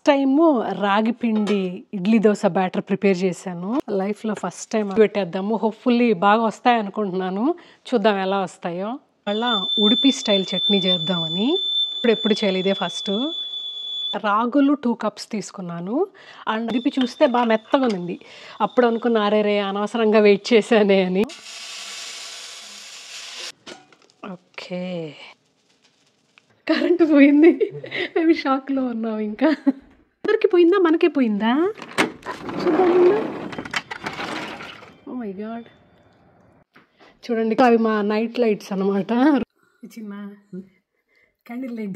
Time రాగి పిండి idli dosa batter prepare చేశాను. లైఫ్‌లో ఫస్ట్ టైం పెట్టేద్దాము. హోప్‌ఫుల్లీ బాగా వస్తాయి అనుకుంటున్నాను. చూద్దాం ఎలా వస్తాయో. మళ్ళా ఉడిపి స్టైల్ చట్నీ చేద్దామని. ఎప్పుడు చేయలేదు, ఇదే ఫస్టు. రాగులు 2 కప్స్ తీసుకున్నాను. అండ్ ఉడిపి చూస్తే బాగా మెత్తగా ఉంది. అప్పుడు అనుకున్నా అరెరే అనవసరంగా వెయిట్ చేశానే అని. ఓకే. కరెంటు పోయింది. మేము షాక్‌లో ఉన్నాం ఇంకా. అందరికి పోయిందా? మనకే పోయిందా? చూద్దాం ముందు. Oh my god. చూడండి, అవి మా నైట్ లైట్స్ అన్నమాట. చిన్న క్యాండిల్ లైట్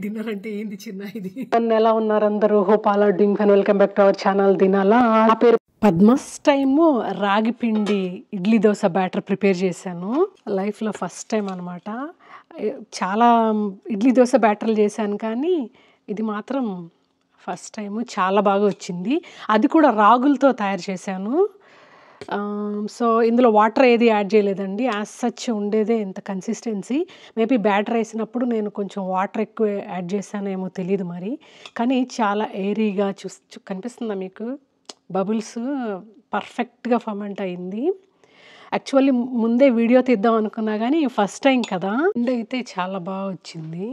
డిన్నర్ అంటే ఏంది చిన్న ఇది? ఎలా ఉన్నారు అందరూ? Hope all are doing fine. Welcome back to our channel దినాలా. నా పేరు పద్మ. టైము రాగి పిండి ఇడ్లీ దోశ బ్యాటర్ ప్రిపేర్ చేశాను. లైఫ్‌లో ఫస్ట్ టైం అనమాట. చాలా ఇడ్లీ దోశ బ్యాటర్లు చేశాను, కానీ ఇది మాత్రం ఫస్ట్ టైము. చాలా బాగా వచ్చింది. అది కూడా రాగులతో తయారు చేశాను. సో ఇందులో వాటర్ ఏది యాడ్ చేయలేదండి. యాజ్ సచ్ ఉండేదే ఇంత కన్సిస్టెన్సీ. మేబీ బ్యాటర్ వేసినప్పుడు నేను కొంచెం వాటర్ ఎక్కువ యాడ్ చేశానేమో తెలీదు మరి. కానీ చాలా ఎయిరీగా కనిపిస్తుందా మీకు? బబుల్స్ పర్ఫెక్ట్గా ఫర్మెంట్ అయింది. యాక్చువల్లీ ముందే వీడియో తీద్దాం అనుకున్నా, కానీ ఫస్ట్ టైం కదా. అయితే చాలా బాగా వచ్చింది.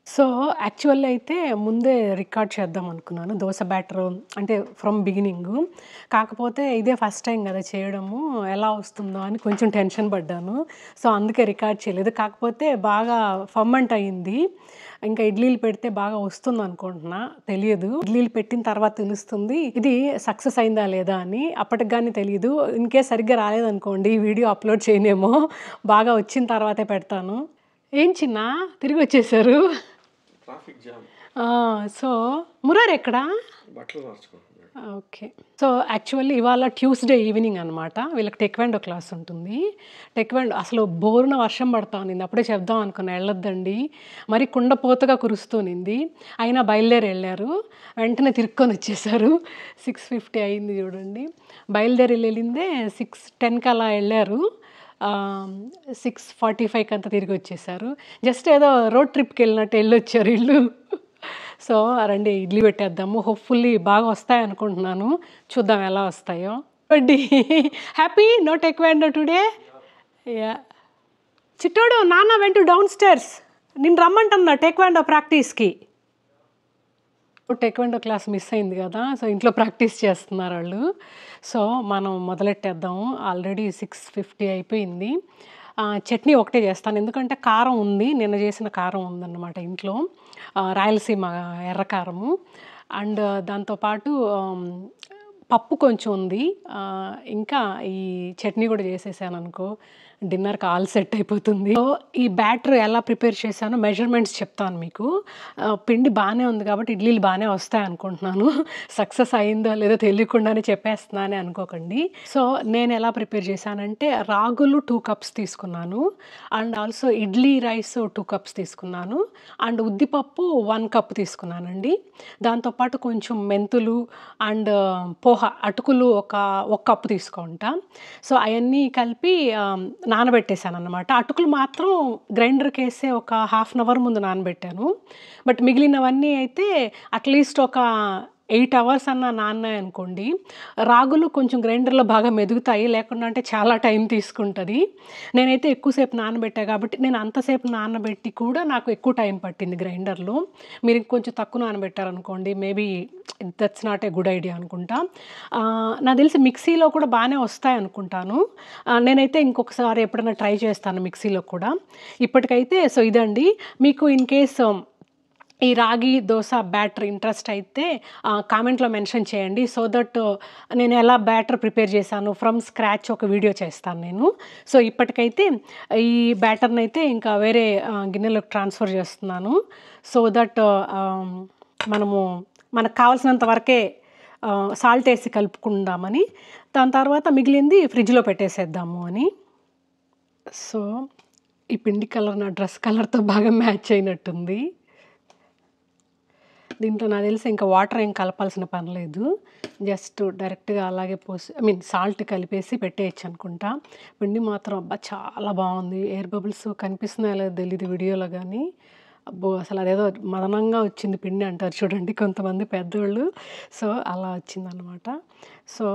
సో యాక్చువల్లీ అయితే ముందే రికార్డ్ చేద్దాం అనుకున్నాను దోశ బ్యాటరు, అంటే ఫ్రమ్ బిగినింగు. కాకపోతే ఇదే ఫస్ట్ టైం కదా చేయడము, ఎలా వస్తుందో అని కొంచెం టెన్షన్ పడ్డాను. సో అందుకే రికార్డ్ చేయలేదు. కాకపోతే బాగా ఫర్మెంట్ అయ్యింది. ఇంకా ఇడ్లీలు పెడితే బాగా వస్తుంది అనుకుంటున్నా, తెలియదు. ఇడ్లీలు పెట్టిన తర్వాత తెలుస్తుంది ఇది సక్సెస్ అయిందా లేదా అని. అప్పటికి కానీ తెలియదు. ఇన్కేస్ సరిగ్గా రాలేదనుకోండి వీడియో అప్లోడ్ చేయనేమో. బాగా వచ్చిన తర్వాతే పెడతాను. ఏం చిన్న తిరిగి వచ్చేసారు? సో మురారి ఎక్కడా? ఓకే. సో యాక్చువల్లీ ఇవాళ ట్యూస్డే ఈవినింగ్ అనమాట. వీళ్ళకి టెక్వాండో క్లాస్ ఉంటుంది. టెక్వాండో అసలు బోరున వర్షం పడతా ఉన్నింది. అప్పుడే చెప్దాం అనుకున్నా వెళ్ళొద్దండి, మరి కుండపోతగా కురుస్తూనింది. అయినా బయలుదేరి వెళ్ళారు. వెంటనే తిరుక్కొని వచ్చేసారు. 6:50 అయింది చూడండి. బయలుదేరి వెళ్ళిందే 6:10కి అలా వెళ్ళారు. 6:45కి అంతా తిరిగి వచ్చేసారు. జస్ట్ ఏదో రోడ్ ట్రిప్కి వెళ్ళినట్టు వెళ్ళొచ్చారు వీళ్ళు. సో రండి ఇడ్లీ పెట్టేద్దాము. హోప్‌ఫుల్లీ బాగా వస్తాయి అనుకుంటున్నాను. చూద్దాం ఎలా వస్తాయో. వడ్డీ హ్యాపీ నో టెక్వాండో టుడే. యా చిట్టోడు నాన్న వెంట్ డౌన్ స్టైర్స్. నేను రమ్మంటున్నా టెక్వాండో ప్రాక్టీస్కి. టెక్వాండో క్లాస్ మిస్ అయింది కదా, సో ఇంట్లో ప్రాక్టీస్ చేస్తున్నారు వాళ్ళు. సో మనం మొదలెట్టేద్దాము. ఆల్రెడీ 6:50 అయిపోయింది. చట్నీ ఒకటే చేస్తాను, ఎందుకంటే కారం ఉంది, నిన్న చేసిన కారం ఉందన్నమాట ఇంట్లో. రాయలసీమ ఎర్ర కారము. అండ్ దాంతోపాటు పప్పు కొంచెం ఉంది. ఇంకా ఈ చట్నీ కూడా చేసేసాను అనుకో, డిన్నర్కి ఆల్ సెట్ అయిపోతుంది. సో ఈ బ్యాటర్ ఎలా ప్రిపేర్ చేశానో మెజర్మెంట్స్ చెప్తాను మీకు. పిండి బాగానే ఉంది కాబట్టి ఇడ్లీలు బాగానే వస్తాయి అనుకుంటున్నాను. సక్సెస్ అయిందో లేదో తెలియకుండానే చెప్పేస్తున్నానే అనుకోకండి. సో నేను ఎలా ప్రిపేర్ చేశానంటే రాగులు 2 కప్స్ తీసుకున్నాను. And also idli rice 2 cups తీసుకున్నాను. అండ్ ఉద్దిపప్పు 1 కప్ తీసుకున్నానండి. దాంతోపాటు కొంచెం మెంతులు అండ్ పోహ అటుకులు ఒక కప్పు తీసుకుంటా. సో అవన్నీ కలిపి నానబెట్టేశాను అన్నమాట. అటుకులు మాత్రం గ్రైండర్కి వేసే ఒక హాఫ్ అన్ అవర్ ముందు నానబెట్టాను. బట్ మిగిలినవన్నీ అయితే అట్లీస్ట్ ఒక 8 అవర్స్ అన్న నాన్నాయి అనుకోండి. రాగులు కొంచెం గ్రైండర్లో బాగా మెదుగుతాయి, లేకుండా అంటే చాలా టైం తీసుకుంటుంది. నేనైతే ఎక్కువసేపు నానబెట్టా కాబట్టి, నేను అంతసేపు నానబెట్టి కూడా నాకు ఎక్కువ టైం పట్టింది గ్రైండర్లో. మీరు ఇంకొంచెం తక్కువ నానబెట్టారనుకోండి, maybe that's not a good idea అనుకుంటా. నాకు తెలిసి మిక్సీలో కూడా బాగానే వస్తాయి అనుకుంటాను. నేనైతే ఇంకొకసారి ఎప్పుడైనా ట్రై చేస్తాను మిక్సీలో కూడా. ఇప్పటికైతే సో ఇదండి. మీకు ఇన్ కేస్ ఈ రాగి దోశ బ్యాటర్ ఇంట్రెస్ట్ అయితే కామెంట్లో మెన్షన్ చేయండి. సో దట్ నేను ఎలా బ్యాటర్ ప్రిపేర్ చేశాను ఫ్రమ్ స్క్రాచ్ ఒక వీడియో చేస్తాను నేను. సో ఇప్పటికైతే ఈ బ్యాటర్ని అయితే ఇంకా వేరే గిన్నెలోకి ట్రాన్స్ఫర్ చేస్తున్నాను. సో దట్ మనకు కావాల్సినంత వరకే సాల్ట్ వేసి కలుపుకుందామని. దాని తర్వాత మిగిలింది ఫ్రిడ్జ్లో పెట్టేసేద్దాము అని. సో ఈ పిండి కలర్ నా డ్రెస్ కలర్తో బాగా మ్యాచ్ అయినట్టుంది. దీంట్లో నాకు తెలిసి ఇంకా వాటర్ ఏం కలపాల్సిన పని లేదు. జస్ట్ డైరెక్ట్గా అలాగే పోసి సాల్ట్ కలిపేసి పెట్టేయచ్చు అనుకుంటా. పిండి మాత్రం అబ్బా చాలా బాగుంది. ఎయిర్ బబుల్స్ కనిపిస్తున్నాయో లేదో తెలియదు వీడియోలో, కానీ అబ్బో! అసలు అదేదో మదనంగా వచ్చింది పిండి అంటారు చూడండి కొంతమంది పెద్దోళ్ళు. సో, అలా వచ్చిందనమాట. సో,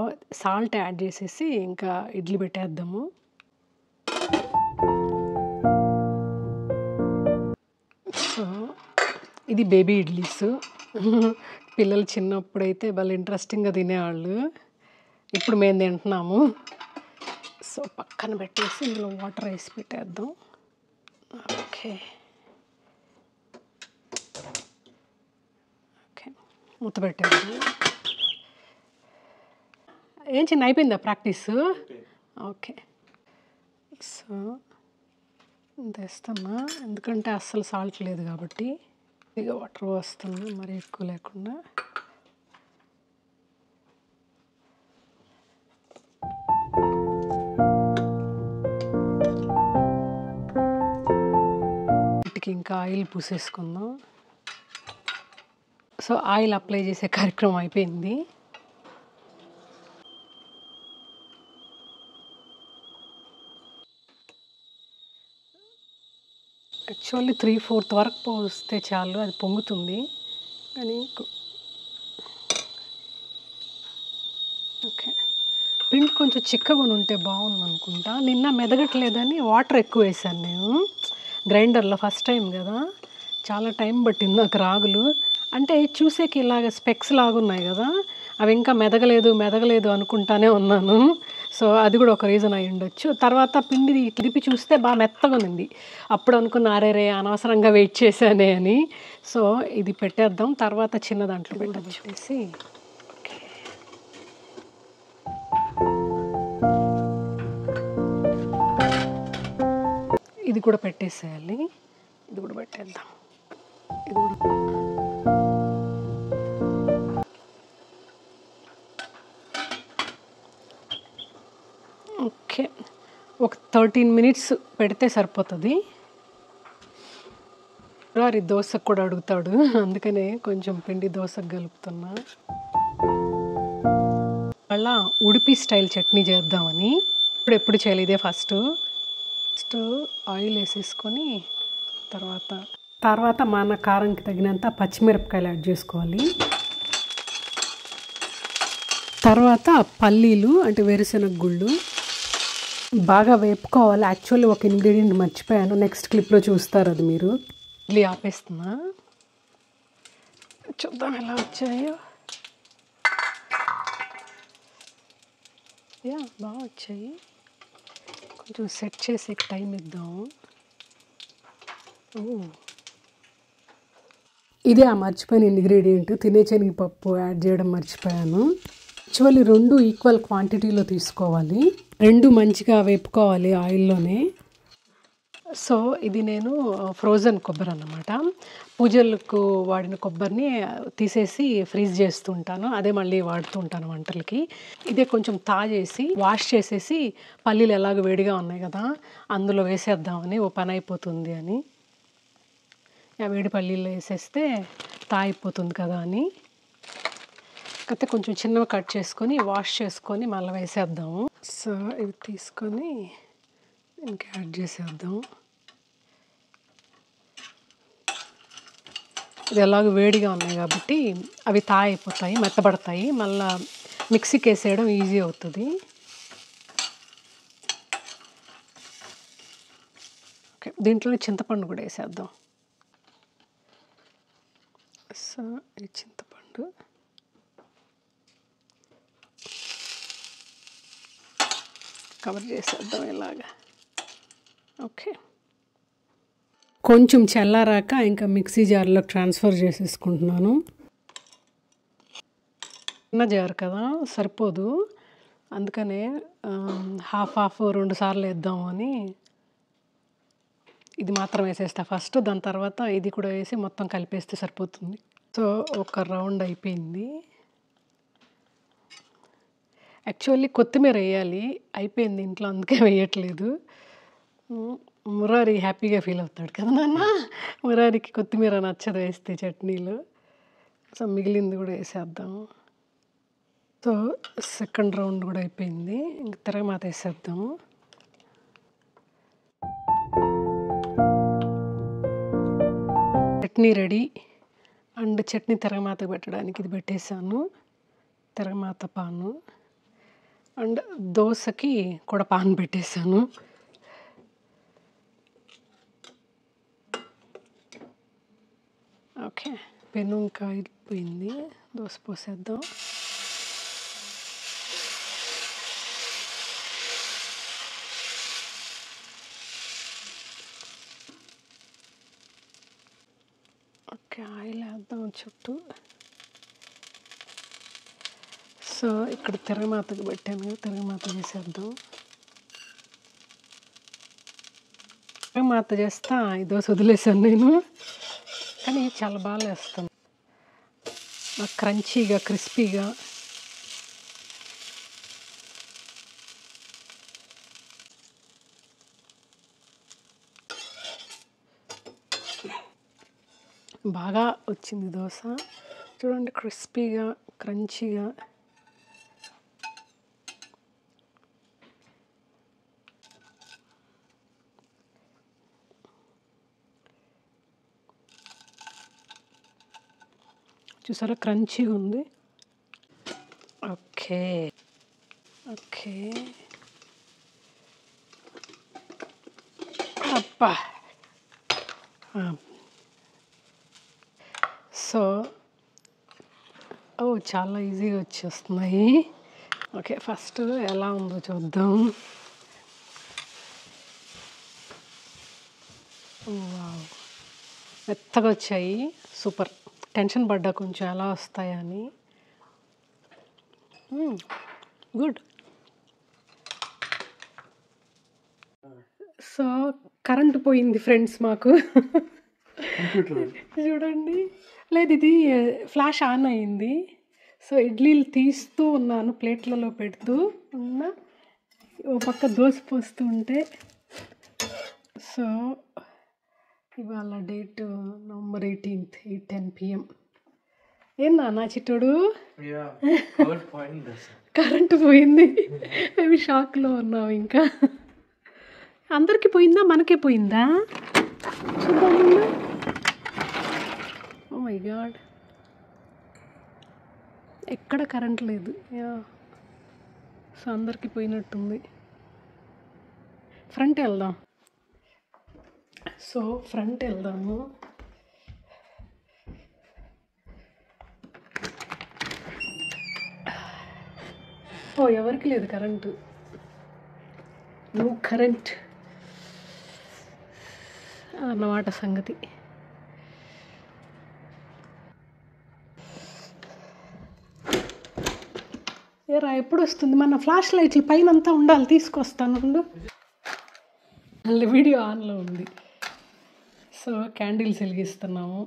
సాల్ట్ యాడ్ చేసేసి ఇంకా ఇడ్లీ పెట్టేద్దాము. సో, ఇది బేబీ ఇడ్లీసు. పిల్లలు చిన్నప్పుడైతే భలే ఇంట్రెస్టింగ్‌గా తినేవాళ్ళు. ఇప్పుడు మేము తింటున్నాము. సో, పక్కన పెట్టేసి ఇందులో వాటర్ వేసి పెట్టేద్దాం. ఓకే. ఓకే. మూత పెట్టేద్దాం. ఏం చిన్న అయిపోయిందా ప్రాక్టీసు? ఓకే. సో, ఇంతేస్తున్నా ఎందుకంటే అస్సలు సాల్ట్ లేదు కాబట్టి. ఇక వాటర్ పోస్తున్నా మరి ఎక్కువ లేకుండా. వీటికి ఇంకా ఆయిల్ పూసేసుకుందాం. సో, ఆయిల్ అప్లై చేసే కార్యక్రమం అయిపోయింది. యాక్చువల్లీ 3/4 వరకు పోస్తే చాలు, అది పొంగుతుంది. కానీ ఓకే. పిండి కొంచెం చిక్కగా ఉంటే బాగుందనుకుంటా. నిన్న మెదగట్లేదని వాటర్ ఎక్కువ వేసాను నేను గ్రైండర్లో. ఫస్ట్ టైం కదా, చాలా టైం పట్టింది నాకు రాగులు. అంటే చూసేకి ఇలాగ స్పెక్స్ లాగున్నాయి కదా, అవి ఇంకా మెదగలేదు అనుకుంటానే ఉన్నాను. సో, అది కూడా ఒక రీజన్ అయి ఉండొచ్చు. తర్వాత పిండి తిరిపి చూస్తే బాగా మెత్తగా ఉంది. అప్పుడు అనుకున్న అరేరే అనవసరంగా వెయిట్ చేశానే అని. సో, ఇది పెట్టేద్దాం, తర్వాత చిన్న దాంట్లో పెట్టేసి. ఇది కూడా పెట్టేసేయాలి. ఇది కూడా పెట్టేద్దాం. ఇది కూడా ఓకే. ఒక 13 మినిట్స్ పెడితే సరిపోతుంది. రారి దోశకు కూడా అడుగుతాడు, అందుకనే కొంచెం పిండి దోశకు కలుపుతున్నా. మళ్ళా ఉడిపి స్టైల్ చట్నీ చేద్దామని. ఎప్పుడు చేయాలి, ఇదే ఫస్ట్ ఆయిల్ వేసేసుకొని తర్వాత మన కారంకి తగినంత పచ్చిమిరపకాయలు యాడ్ చేసుకోవాలి. తర్వాత పల్లీలు అంటే వేరుశనగ గుళ్ళు బాగా వేపుకోవాలి. యాక్చువల్లీ ఒక ఇంగ్రీడియంట్ మర్చిపోయాను, నెక్స్ట్ క్లిప్లో చూస్తారు అది మీరు. ఇడ్లీ ఆపేస్తున్నా, చూద్దాం ఎలా వచ్చాయో. బాగా వచ్చాయి. కొంచెం సెట్ చేసే టైం ఇద్దాం. ఇదే ఆ మర్చిపోయిన ఇంగ్రీడియంట్, తినే శనగపప్పు యాడ్ చేయడం మర్చిపోయాను. యాక్చువల్లీ 2 ఈక్వల్ క్వాంటిటీలో తీసుకోవాలి, 2 మంచిగా వేపుకోవాలి ఆయిల్లోనే. సో, ఇది నేను ఫ్రోజన్ కొబ్బరి అన్నమాట. పూజలకు వాడిన కొబ్బరిని తీసేసి ఫ్రీజ్ చేస్తుంటాను, అదే మళ్ళీ వాడుతూ ఉంటాను వంటలకి. ఇదే కొంచెం తాజేసి వాష్ చేసేసి పల్లీలు ఎలాగో వేడిగా ఉన్నాయి కదా, అందులో వేసేద్దామని, ఓ పని అయిపోతుంది అని. వేడి పల్లీలు వేసేస్తే అయిపోతుంది కదా అని. కాకపోతే కొంచెం చిన్నగా కట్ చేసుకొని వాష్ చేసుకొని మళ్ళీ వేసేద్దాము. సో, ఇవి తీసుకొని ఇంకా యాడ్ చేసేద్దాం. ఇది ఎలాగో వేడిగా ఉన్నాయి కాబట్టి అవి అయిపోతాయి, మెత్తబడతాయి. మళ్ళీ మిక్సీకి వేసేయడం ఈజీ అవుతుంది. ఓకే, దీంట్లోనే చింతపండు కూడా వేసేద్దాం. సో, ఈ చింతపండు కవర్ చేసేద్దాం ఇలాగా. ఓకే, కొంచెం చల్లారాక ఇంకా మిక్సీ జార్లో ట్రాన్స్ఫర్ చేసేసుకుంటున్నాను. చిన్న జార్ కదా సరిపోదు, అందుకనే హాఫ్ 2 సార్లు వేద్దాము అని ఇది మాత్రం వేసేస్తా ఫస్ట్. దాని తర్వాత ఇది కూడా వేసి మొత్తం కలిపేస్తే సరిపోతుంది. సో, ఒక రౌండ్ అయిపోయింది. యాక్చువల్లీ కొత్తిమీర వేయాలి, అయిపోయింది ఇంట్లో, అందుకే వేయట్లేదు. మురారి హ్యాపీగా ఫీల్ అవుతాడు కదా నాన్న. మురారికి కొత్తిమీర నచ్చదు వేస్తే చట్నీలో. సో, మిగిలింది కూడా వేసేద్దాము. సో, సెకండ్ రౌండ్ కూడా అయిపోయింది, ఇంక తిరగమాత వేసేద్దాము. చట్నీ రెడీ. అండ్ చట్నీ తిరగమాత పెట్టడానికి ఇది పెట్టేశాను, తిరగమాత పాను. అండ్ దోశకి కూడా పాన్ పెట్టేశాను. ఓకే, పెను ఇంకా అయిపోయింది, దోశ పోసేద్దాం. ఓకే, ఆయిల్ వేద్దాం చుట్టూ. సో ఇక్కడ తిరగమాతకు పెట్టాను కదా, తిరగమాత చేసేద్దాం. తిరగమాత చేస్తా ఈ దోశ వదిలేసాను నేను, కానీ చాలా బాగా వేస్తాను, క్రంచీగా క్రిస్పీగా. బాగా వచ్చింది దోశ చూడండి, క్రిస్పీగా క్రంచీగా. చూసారా, క్రంచీగా ఉంది. ఓకే ఓకే, అబ్బా. సో చాలా ఈజీగా వచ్చేస్తున్నాయి. ఓకే, ఫస్ట్ ఎలా ఉందో చూద్దాం. వావ్, మెత్తగా వచ్చాయి, సూపర్. టెన్షన్ పడ్డా కొంచెం ఎలా వస్తాయని. గుడ్. సో కరెంటు పోయింది ఫ్రెండ్స్ మాకు. చూడండి, లేదు ఇది ఫ్లాష్ ఆన్ అయింది. సో ఇడ్లీలు తీస్తూ ఉన్నాను, ప్లేట్లలో పెడుతూ ఉన్నా, ఓ పక్క దోశ పోస్తూ ఉంటే. సో ఇవాళ డేట్ November 18th 8:10 PM. ఏందా నా చిట్టుడు, కరెంటు పోయింది, మేము షాక్లో ఉన్నాం. ఇంకా అందరికీ పోయిందా, మనకే పోయిందా చూద్దామన్నా. ఓ మై గాడ్, ఎక్కడ కరెంట్ లేదు. సో అందరికీ పోయినట్టుంది. ఫ్రంట్ వెళ్దాం. సో ఫ్రంట్ వెళ్దాము. ఎవరికి లేదు కరెంటు, నో కరెంట్ అన్నమాట సంగతి. ఏరా ఎప్పుడు వస్తుంది? మన ఫ్లాష్ లైట్లు పైన అంతా ఉండాలి, తీసుకొస్తాను ఉండు. వీడియో ఆన్లో ఉంది. సో క్యాండిల్స్ వెలిగిస్తున్నాము.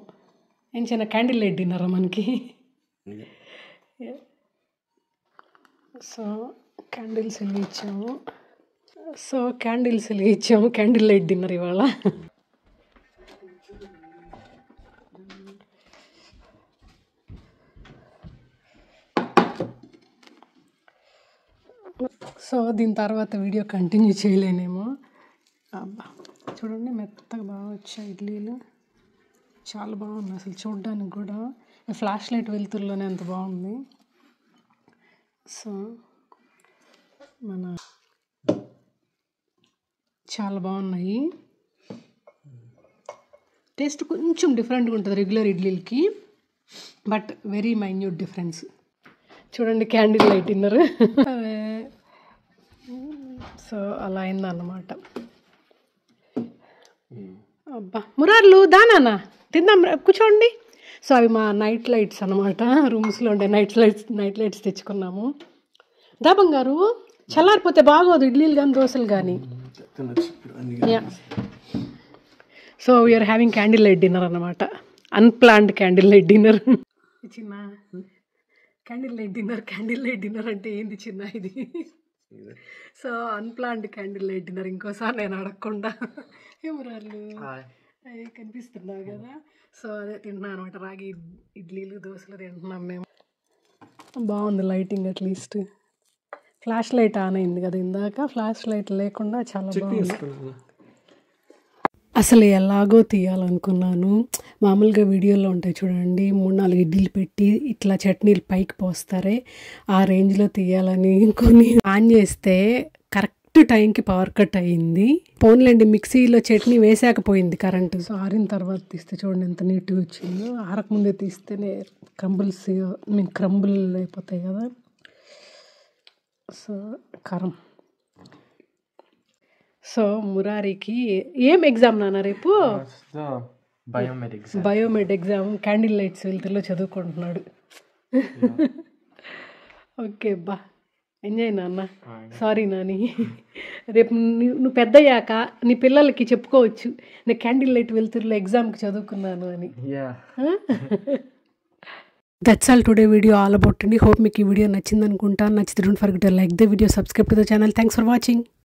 ఏం చిన్న క్యాండిల్ లైట్ డిన్నరా మనకి. సో క్యాండిల్స్ వెలిగించాము. క్యాండిల్ లైట్ డిన్నర్ ఇవాళ. సో దీని తర్వాత వీడియో కంటిన్యూ చేయలేనేమో. అబ్బా చూడండి, మెత్తగా బాగా వచ్చాయి ఇడ్లీలు, చాలా బాగుంది అసలు చూడడానికి కూడా. ఫ్లాష్ లైట్ వెలుతురులోనే అంత బాగుంది. సో చాలా బాగున్నాయి. టేస్ట్ కొంచెం డిఫరెంట్గా ఉంటుంది రెగ్యులర్ ఇడ్లీలకి, బట్ వెరీ మైన్యూట్ డిఫరెన్స్. చూడండి క్యాండిల్ లైట్ డిన్నర్. సో అలా అయిందన్నమాట. అబ్బా మురార్లు దానా తిందాం, కూర్చోండి. సో అవి మా నైట్ లైట్స్ అన్నమాట, రూమ్స్లో ఉండే నైట్ లైట్స్ తెచ్చుకున్నాము. దా బంగారు, చల్లారిపోతే బాగోదు ఇడ్లీలు కానీ దోశలు కానీ. So we are having candle light dinner అన్నమాట, అన్ప్లాన్డ్ క్యాండిల్ లైట్ డిన్నర్. చిన్న క్యాండిల్ లైట్ డిన్నర్ అంటే ఏంది చిన్న ఇది? So unplanned candle light dinner, ఇంకోసారి నేను అడగకుండా. ఏమరాళ్ళు కనిపిస్తున్నావు కదా. సో అదే తింటున్నాను అనమాట, రాగి ఇడ్లీలు దోశలు తింటున్నాం మేము. బాగుంది lighting, at least flash light on అయింది కదా ఇందాక, ఫ్లాష్ లైట్ లేకుండా చాలా బాగుంది. అసలు ఎలాగో తీయాలనుకున్నాను. మామూలుగా వీడియోలో ఉంటాయి చూడండి, 3-4 ఇడ్లీలు పెట్టి ఇట్లా చట్నీలు పైకి పోస్తారే, ఆ రేంజ్‌లో తీయాలని కొన్ని ఆన్ చేస్తే కరెక్ట్ టైంకి పవర్ కట్ అయింది. పోన్లేండి, మిక్సీలో చట్నీ వేసాకపోయింది కరెంటు. సో ఆరిన తర్వాత తీస్తే చూడండి ఎంత నీట్‌గా వచ్చిందో. ఆరకముందే తీస్తేనే క్రంబుల్ అయిపోతాయి కదా. సో కారం. సో మురారికి ఏం ఎగ్జామ్ నాన్న రేపు? Biomed exam. క్యాండిల్ లైట్స్ వెళ్తులో చదువుకుంటున్నాడు. ఓకే బా, ఎంజాయ్ నాన్న. సారీ నాని, రేపు నువ్వు పెద్దయ్యాక నీ పిల్లలకి చెప్పుకోవచ్చు, నేను క్యాండిల్ లైట్ వెళ్తులో ఎగ్జామ్కి చదువుకున్నాను అని. That's all today video all about అండి. హోప్ మీకు ఈ వీడియో నచ్చింది అనుకుంటా. నచ్చితే don't forget to like the video, subscribe to the channel. Thanks for watching.